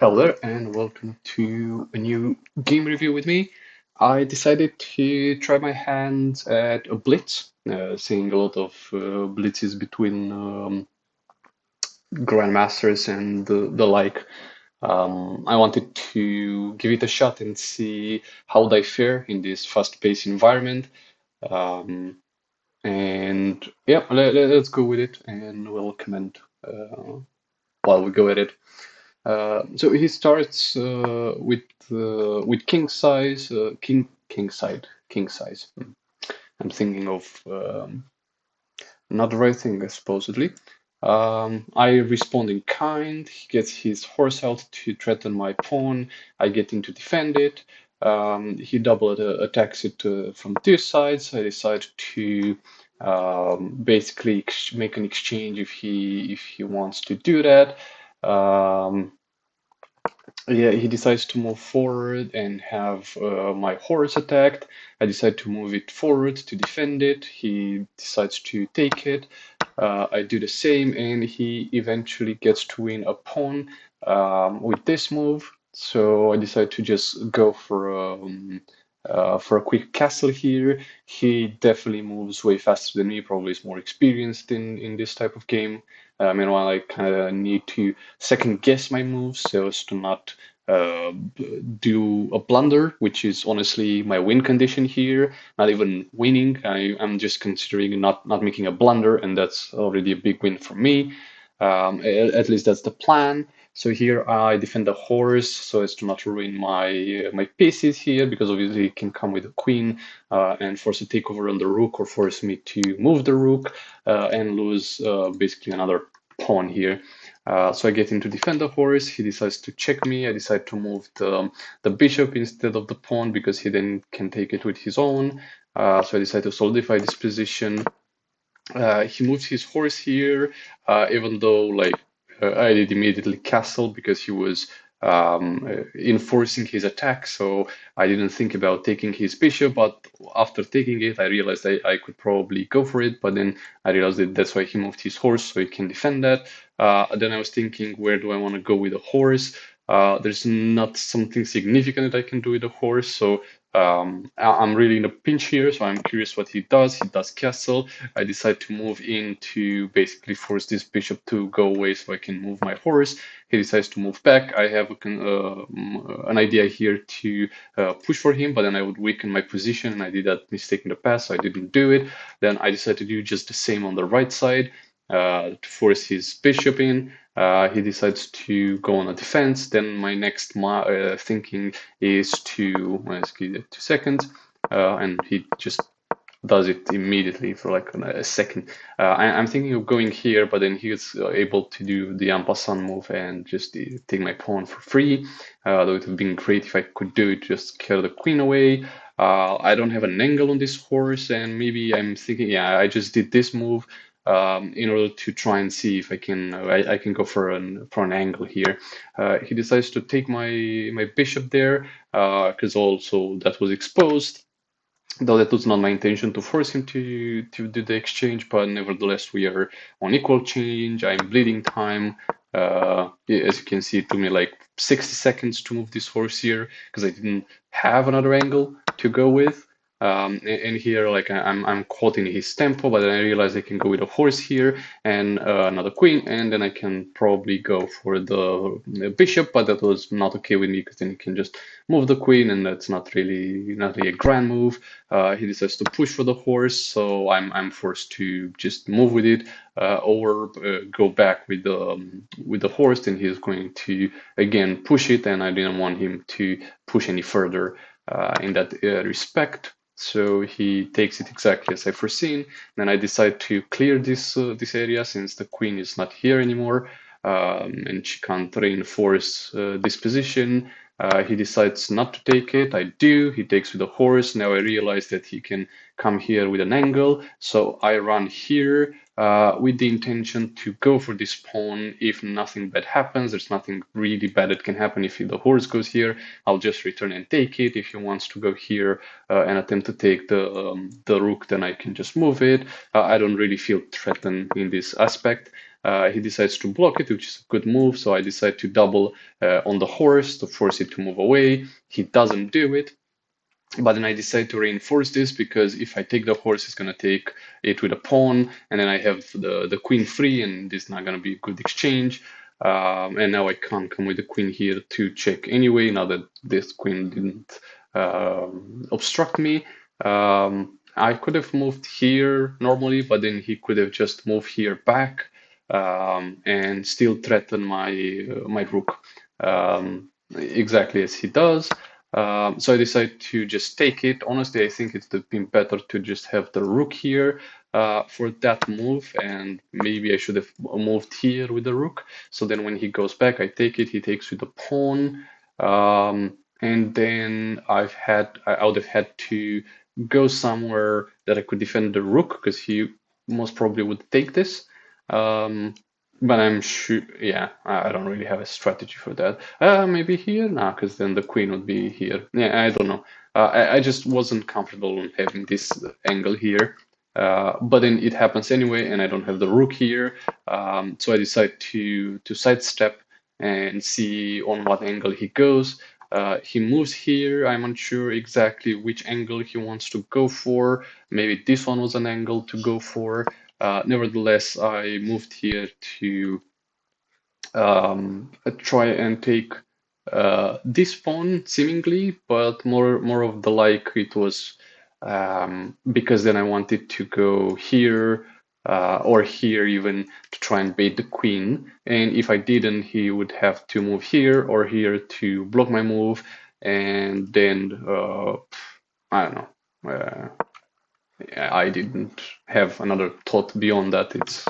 Hello and welcome to a new game review with me. I decided to try my hand at a blitz, seeing a lot of blitzes between grandmasters and the like. I wanted to give it a shot and see how would I fare in this fast-paced environment. Um, and yeah, let's go with it and we'll comment while we go at it. So he starts with king size. I'm thinking of not the right thing, supposedly. I respond in kind. He gets his horse out to threaten my pawn. I get in to defend it. He double attacks it from two sides. I decide to basically make an exchange if he wants to do that. Um, yeah, he decides to move forward and have my horse attacked. I decide to move it forward to defend it. He decides to take it. I do the same, and he eventually gets to win a pawn with this move. So I decide to just go for a quick castle here. He definitely moves way faster than me. Probably is more experienced in this type of game. Meanwhile, I kind of need to second guess my moves so as to not uh, do a blunder, which is honestly my win condition here. Not even winning. I'm just considering not making a blunder, and that's already a big win for me. At least that's the plan. So here I defend the horse so as to not ruin my pieces here, because obviously it can come with a queen and force a takeover on the rook, or force me to move the rook and lose basically another pawn here. So I get him to defend the horse. He decides to check me. I decide to move the bishop instead of the pawn because he then can take it with his own. So I decide to solidify this position. He moves his horse here, even though I did immediately castle because he was enforcing his attack. So I didn't think about taking his bishop, but after taking it, I realized I could probably go for it. But then I realized that that's why he moved his horse, so he can defend that. Then I was thinking, where do I want to go with a horse? There's not something significant that I can do with a horse, so I'm really in a pinch here, so I'm curious what he does. He does castle. I decide to move in to basically force this bishop to go away so I can move my horse. He decides to move back. I have an idea here to push for him, but then I would weaken my position, and I did that mistake in the past, so I didn't do it. Then I decided to do just the same on the right side to force his bishop in. He decides to go on a defense. Then my next thinking is to, excuse me, 2 seconds, and he just does it immediately for like a second. I'm thinking of going here, but then he was able to do the en passant move and just take my pawn for free. Though it would have been great if I could do it, just scare the queen away. I don't have an angle on this horse, and maybe I'm thinking, yeah, I just did this move in order to try and see if I can go for an angle here. He decides to take my bishop there because also that was exposed. Though that was not my intention to force him to do the exchange, but nevertheless we are on equal change. I'm bleeding time. As you can see, it took me like 60 seconds to move this horse here because I didn't have another angle to go with. And here, like I'm caught in his tempo, but then I realize I can go with a horse here and another queen, and then I can probably go for the bishop. But that was not okay with me because then he can just move the queen, and that's not really a grand move. He decides to push for the horse, so I'm forced to just move with it or go back with the horse. Then he's going to again push it, and I didn't want him to push any further in that respect. So he takes it exactly as I foreseen. Then I decide to clear this area since the queen is not here anymore, and she can't reinforce this position. He decides not to take it. I do. He takes with a horse. Now I realize that he can come here with an angle. So I run here with the intention to go for this pawn if nothing bad happens. There's nothing really bad that can happen if the horse goes here. I'll just return and take it. If he wants to go here and attempt to take the rook, then I can just move it. I don't really feel threatened in this aspect. He decides to block it, which is a good move. So I decide to double on the horse to force it to move away. He doesn't do it. But then I decide to reinforce this because if I take the horse, it's going to take it with a pawn, and then I have the queen free, and this is not going to be a good exchange. And now I can't come with the queen here to check anyway, now that this queen didn't obstruct me. I could have moved here normally, but then he could have just moved here back and still threaten my rook exactly as he does. So I decided to just take it. Honestly, I think it would have been better to just have the rook here for that move, and maybe I should have moved here with the rook. So then when he goes back, I take it, he takes with the pawn, and then I would have had to go somewhere that I could defend the rook because he most probably would take this. Um, but I'm sure, yeah, I don't really have a strategy for that. Maybe here? Nah, because then the queen would be here. Yeah, I don't know. I just wasn't comfortable in having this angle here. But then it happens anyway, and I don't have the rook here. So I decide to sidestep and see on what angle he goes. He moves here. I'm unsure exactly which angle he wants to go for. Maybe this one was an angle to go for. Nevertheless, I moved here to try and take this pawn seemingly, but more of the like it was because then I wanted to go here or here even to try and bait the queen. And if I didn't, he would have to move here or here to block my move, and then I don't know. I didn't have another thought beyond that. It's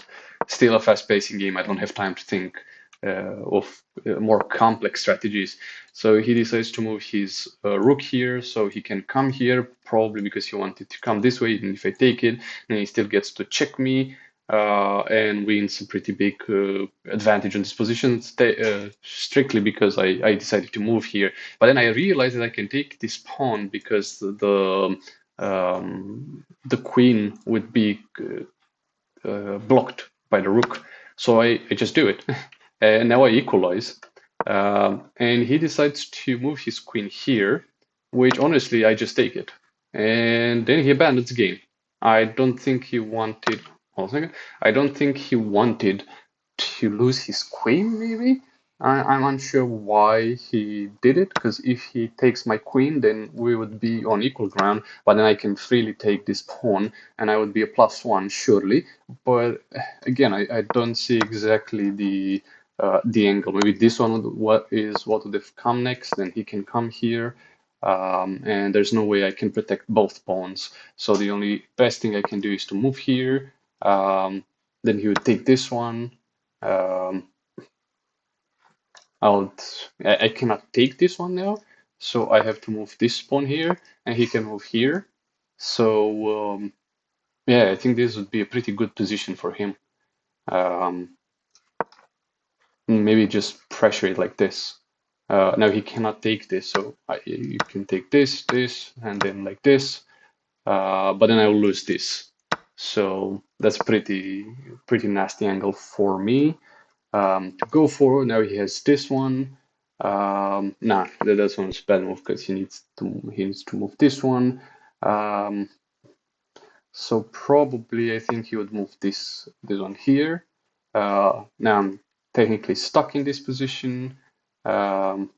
still a fast-pacing game. I don't have time to think of more complex strategies. So he decides to move his rook here, so he can come here, probably because he wanted to come this way. Even if I take it, then he still gets to check me and wins a pretty big advantage on this position, strictly because I decided to move here. But then I realized that I can take this pawn because the queen would be blocked by the rook. So I just do it. And now I equalize. And he decides to move his queen here, which honestly, I just take it. And then he abandons the game. I don't think he wanted. Hold on a second. I don't think he wanted to lose his queen, maybe? I'm unsure why he did it, because if he takes my queen, then we would be on equal ground, but then I can freely take this pawn, and I would be a +1, surely. But again, I don't see exactly the angle. Maybe this one what would have come next, then he can come here. And there's no way I can protect both pawns. So the only best thing I can do is to move here. Then he would take this one. Um, I cannot take this one now, so I have to move this pawn here, and he can move here. So yeah, I think this would be a pretty good position for him. Um, Maybe just pressure it like this. Now he cannot take this, so you can take this, and then like this. But then I will lose this. So that's pretty nasty angle for me to go for. Now he has this one. Nah, that one's bad move because he needs to move this one. So probably I think he would move this one here. Now I'm technically stuck in this position. Now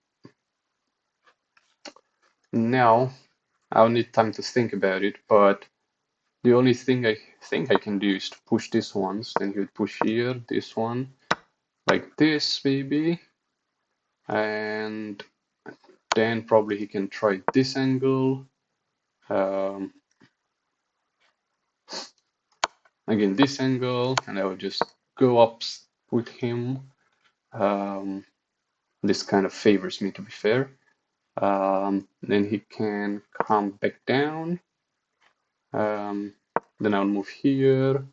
I'll need time to think about it, but the only thing I think I can do is to push this once, then he would push here, this one, like this maybe, and then probably he can try this angle. Again, this angle, and I will just go up with him. This kind of favors me, to be fair. Then he can come back down. Then I'll move here.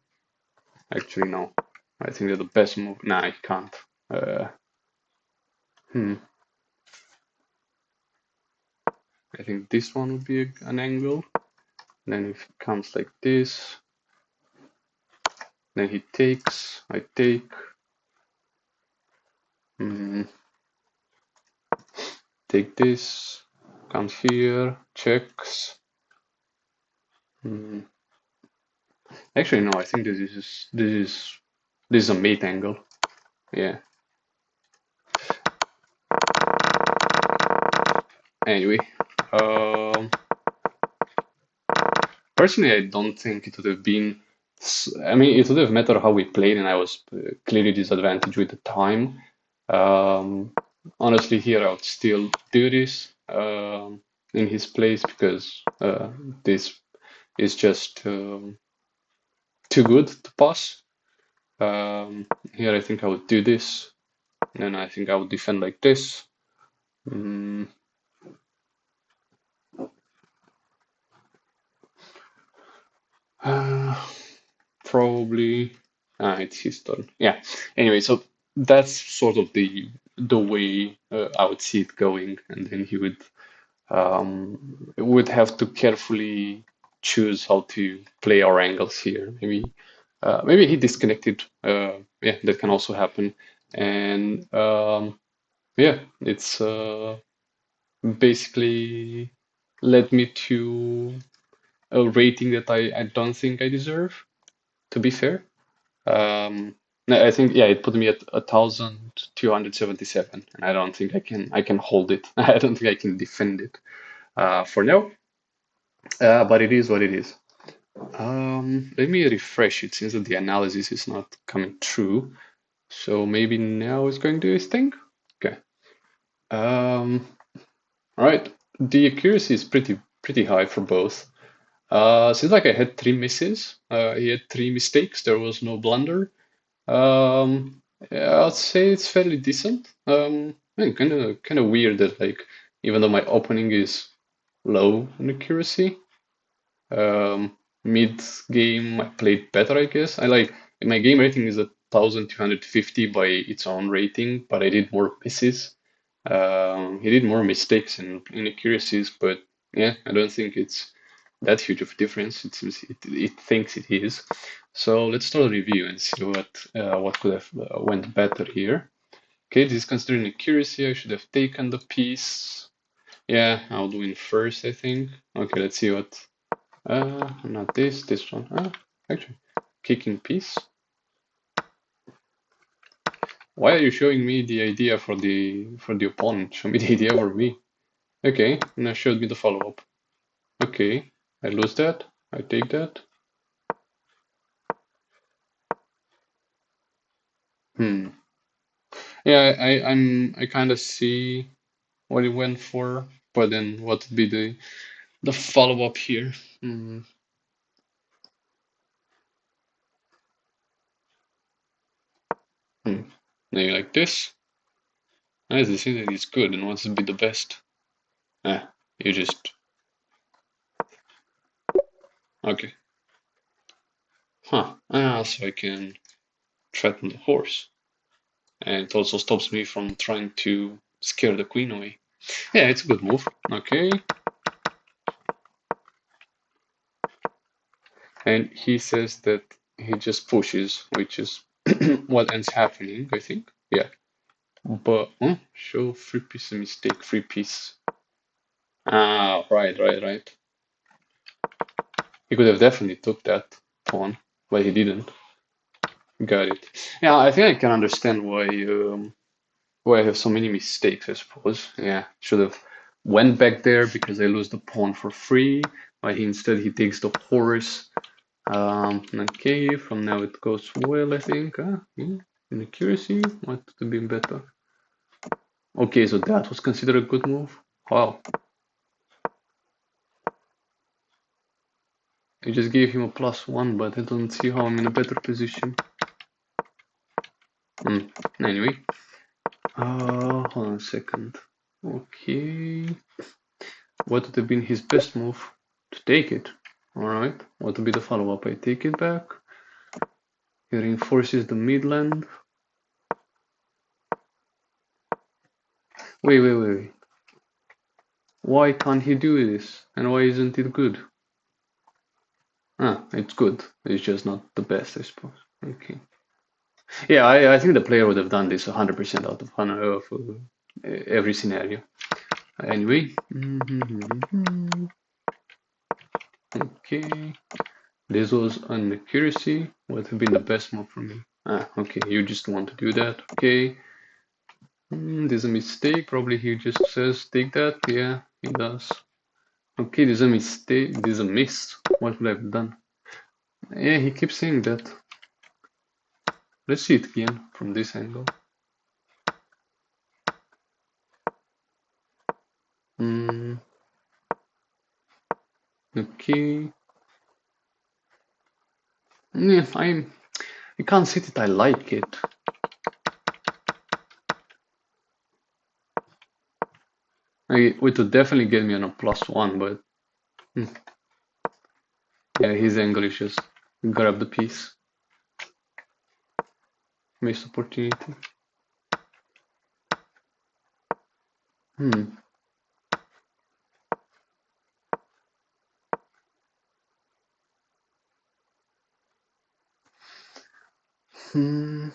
Actually, no. I think that the best move. Nah, I can't. I think this one would be an angle. Then if it comes like this, then he takes, I take, Mm, take this, comes here, checks. Mm, actually, no, I think this is a mate angle. Yeah. Anyway, um, personally, I don't think it would have been. I mean, it would have mattered how we played, and I was clearly disadvantaged with the time. Um, honestly, here I would still do this in his place because this is just too good to pass. Here, I think I would do this. Then I think I would defend like this. Mm, uh, probably. It's his turn. Yeah. Anyway, so that's sort of the way I would see it going, and then he would have to carefully choose how to play our angles here. Maybe he disconnected. Yeah, that can also happen. And yeah, it's basically led me to a rating that I don't think I deserve, to be fair. No, I think yeah, it put me at 1,277, and I don't think I can hold it. I don't think I can defend it for now. But it is what it is. Let me refresh it since the analysis is not coming through. So maybe now it's going to do its thing. Okay. Um, all right. The accuracy is pretty high for both. Seems like I had three misses. He had three mistakes. There was no blunder. Yeah, I'd say it's fairly decent. Kind of weird that like even though my opening is low in accuracy, mid game I played better, I guess. I like my game rating is 1,250 by its own rating, but I did more misses. He did more mistakes and inaccuracies, but yeah, I don't think it's that huge of a difference. It seems it thinks it is. So let's start a review and see what could have went better here. Okay, this is considering accuracy. I should have taken the piece. Yeah, I'll do it first, I think. Okay, let's see what. Not this one. Actually, kicking piece. Why are you showing me the idea for the opponent? Show me the idea for me. Okay, now showed me the follow-up. Okay, I lose that. I take that. Hmm. Yeah, I kind of see what he went for, but then what would be the follow-up here? Hmm. Hmm. Maybe like this. As I see that it's good, and wants to be the best. You just okay. Huh. So I can threaten the horse, and it also stops me from trying to scare the queen away. Yeah, it's a good move. Okay, and he says that he just pushes, which is what ends happening, I think. Yeah. But show free piece a mistake, free piece. Right. He could have definitely took that pawn, but he didn't. Got it. Yeah, I think I can understand why I have so many mistakes, I suppose. Yeah, should have went back there because I lose the pawn for free. But instead he takes the horse. Okay, from now it goes well, I think. Yeah. In accuracy, what could have been better? Okay, so that was considered a good move. Wow. I just gave him a +1, but I don't see how I'm in a better position. Anyway, hold on a second. Okay, what would have been his best move? To take it. Alright, what would be the follow-up? I take it back. He reinforces the midland. Wait. Why can't he do this? And why isn't it good? It's good. It's just not the best, I suppose. Okay. Yeah, I think the player would have done this 100% out of every scenario. Anyway, okay. This was an accuracy. What would have been the best move for me? Ah, okay. You just want to do that. Okay. There's a mistake. Probably he just says take that. Yeah, he does. Okay, there's a mistake. There's a miss. What would I have done? Yeah, he keeps saying that. Let's see it again from this angle. Hmm. Okay. Yeah, I can't say that I like it. It would definitely get me on a +1, but hmm, yeah, his angle is just grab the piece. Missed opportunity. Hmm. Hmm.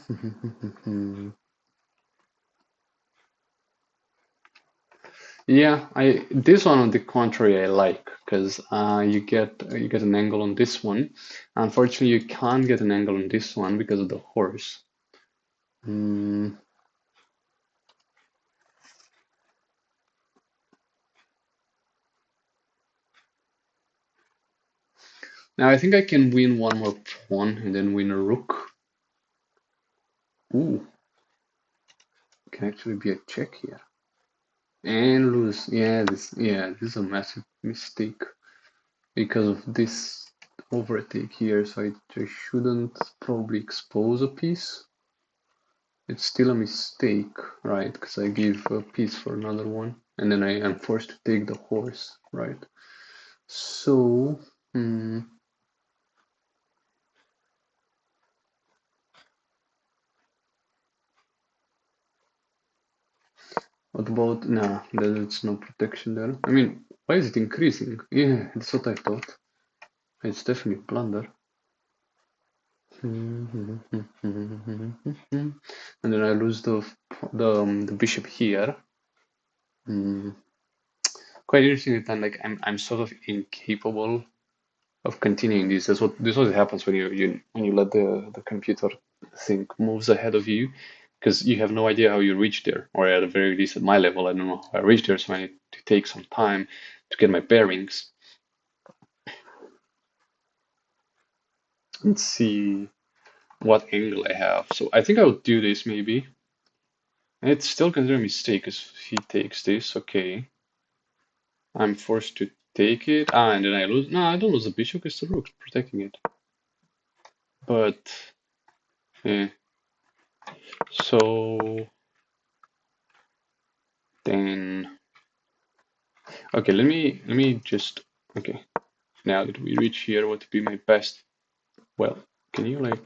Yeah, I this one on the contrary I like because you get an angle on this one. Unfortunately, you can't get an angle on this one because of the horse. Hmm. Now I think I can win one more pawn and then win a rook. Ooh, can actually be a check here and lose. Yeah, this is a massive mistake because of this overtake here. So I shouldn't probably expose a piece. It's still a mistake, right? Because I give a piece for another one, and then I am forced to take the horse, right? So, what about, nah, there's no protection there. I mean, why is it increasing? Yeah, that's what I thought. It's definitely blunder. And then I lose the bishop here. Hmm. Quite interesting that like I'm sort of incapable of continuing this. This is what happens when you let the computer think moves ahead of you, because you have no idea how you reach there, or at the very least at my level, I don't know how I reach there, so I need to take some time to get my bearings. Let's see what angle I have. So I think I'll do this maybe. And it's still considered a mistake because he takes this. Okay, I'm forced to take it. Ah, and then I lose. No, I don't lose the bishop because the rook's protecting it. But yeah. So then, okay, let me just, okay. Now that we reach here, what would be my best? Well, can you like,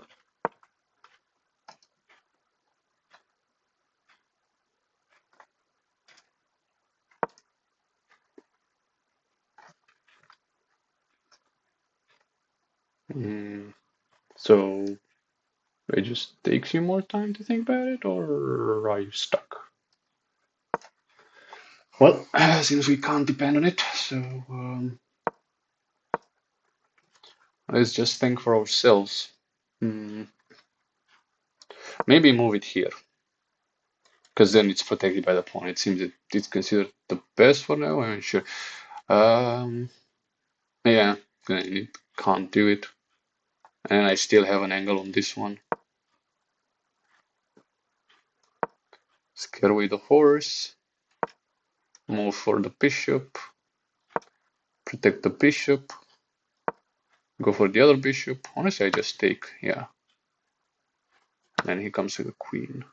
mm, so it just takes you more time to think about it, or are you stuck? Well, since we can't depend on it, so let's just think for ourselves. Hmm, maybe move it here, because then it's protected by the pawn. It seems that it's considered the best for now. I'm not sure. Um, yeah, I can't do it, and I still have an angle on this one. Scare away the horse, move for the bishop, protect the bishop, go for the other bishop. Honestly, I just take, yeah. And then he comes with the queen.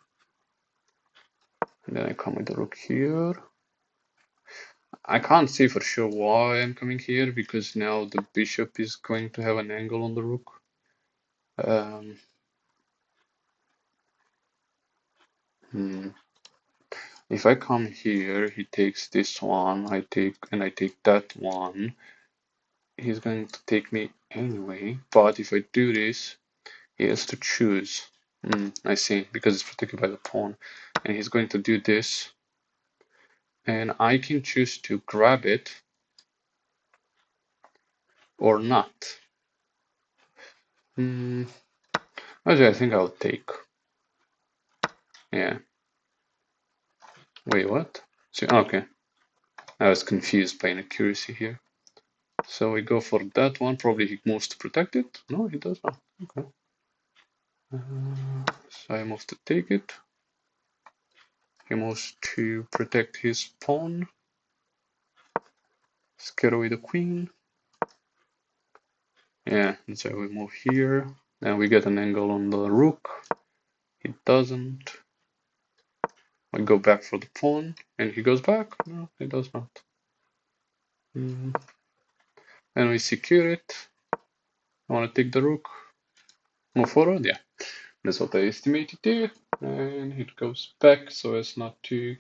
And then I come with the rook here. I can't say for sure why I'm coming here, because now the bishop is going to have an angle on the rook. Um, hmm. If I come here, he takes this one, I take that one. He's going to take me anyway, but if I do this, he has to choose. I see, because it's protected by the pawn. And he's going to do this. And I can choose to grab it or not. Actually, I think I'll take. Yeah. Wait, what? So, okay. I was confused by inaccuracy here. So we go for that one. Probably he moves to protect it. No, he does not. Okay. So I move to take it. He moves to protect his pawn. Scare away the queen. Yeah, and so we move here. And we get an angle on the rook. He doesn't. I go back for the pawn. And he goes back. No, he does not. And we secure it. I want to take the rook. Move forward. Yeah, that's what I estimated there. And it goes back so as not to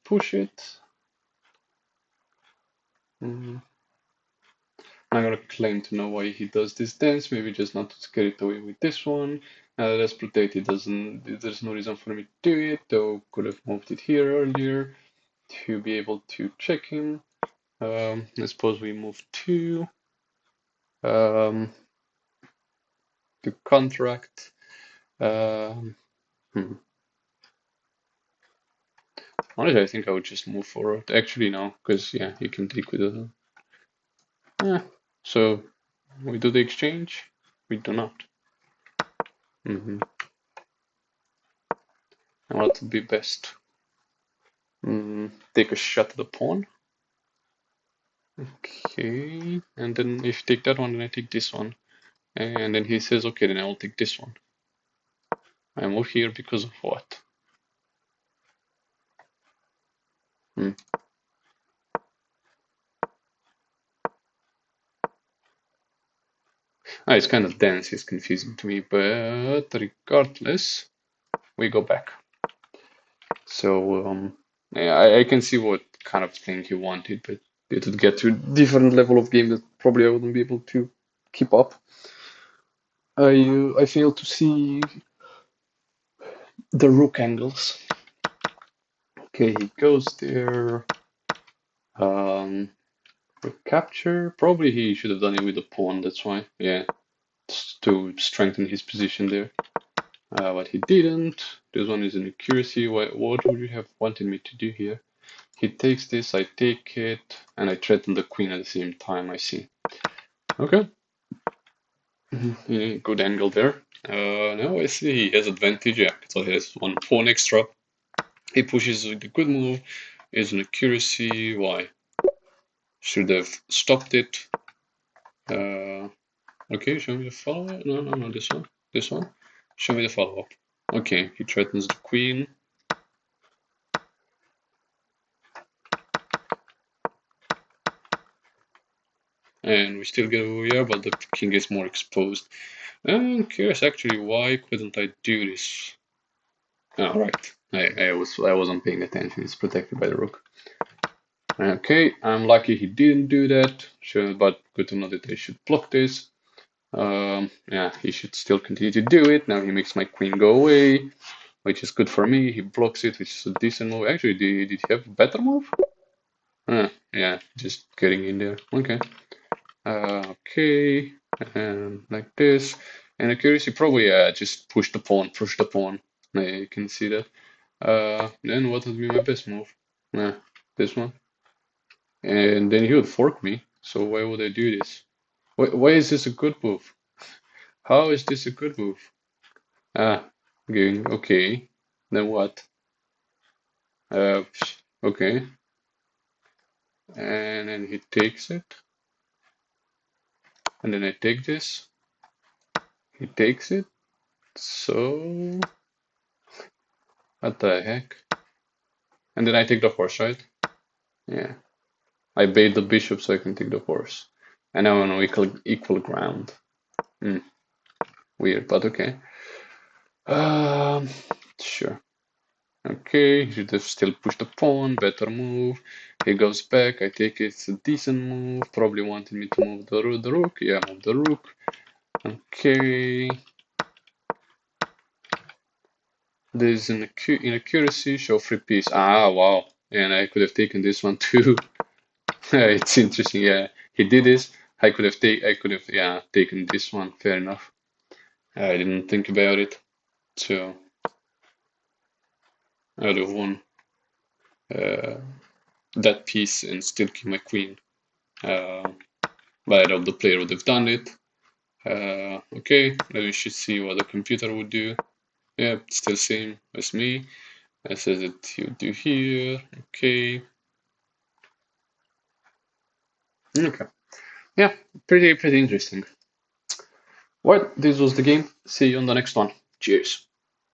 push it. I'm gonna claim to know why he does this dance, maybe just not to scare it away with this one. Let's protect it doesn't, there's no reason for me to do it, though could have moved it here earlier to be able to check him. I suppose we move two to contract. Honestly, I think I would just move forward. Actually, no, because yeah, you can take with it. So we do the exchange. We do not. And what would be best? Take a shot at the pawn. Okay, and then if you take that one, then I take this one. And then he says, okay, then I will take this one. I move here because of what? It's kind of dense, it's confusing to me, but regardless, we go back. So, yeah, I can see what kind of thing he wanted, but it would get to a different level of game that probably I wouldn't be able to keep up. I fail to see the rook angles. Okay, he goes there. Rook capture. Probably he should have done it with the pawn. That's why. Yeah, to strengthen his position there. But he didn't. This one is an accuracy. What would you have wanted me to do here? He takes this, I take it, and I threaten the queen at the same time. I see. Okay. Good angle there. Now I see he has advantage. Yeah, so he has one pawn extra. He pushes with a good move. Is an accuracy. Why? Should have stopped it. Okay, show me the follow-up. No, this one. This one. Show me the follow-up. Okay, he threatens the queen. And we still get over here, but the king is more exposed. I'm curious actually, why couldn't I do this? Oh, right. I wasn't paying attention. It's protected by the rook. Okay, I'm lucky he didn't do that. Sure, but good to know that I should block this. Yeah, he should still continue to do it. Now he makes my queen go away, which is good for me. He blocks it, which is a decent move. Actually, did he have a better move? Yeah, just getting in there. Okay. Okay, and like this. And accuracy, probably just push the pawn, push the pawn. You can see that. Then what would be my best move? This one. And then he would fork me. So why would I do this? Why is this a good move? How is this a good move? Going, okay. Then what? Okay. And then he takes it. And then I take this. He takes it. So, what the heck? And then I take the horse, right? Yeah. I bait the bishop so I can take the horse. And now I'm on equal ground. Weird, but okay. Sure. Okay, he should have still pushed the pawn, better move. He goes back, I take it, it's a decent move. Probably wanted me to move the rook. Yeah, move the rook. Okay. There's an inaccuracy, show free piece. Ah, wow. And I could have taken this one too. It's interesting. Yeah, he did this. I could have, yeah, taken this one. Fair enough. I didn't think about it. So I would have won uh, that piece and still keep my queen. Uh, but I doubt the player would have done it. Okay, now we should see what the computer would do. Yeah, still same as me. It says that you do here. Okay. Okay. Yeah, pretty interesting. Well, this was the game. See you on the next one. Cheers.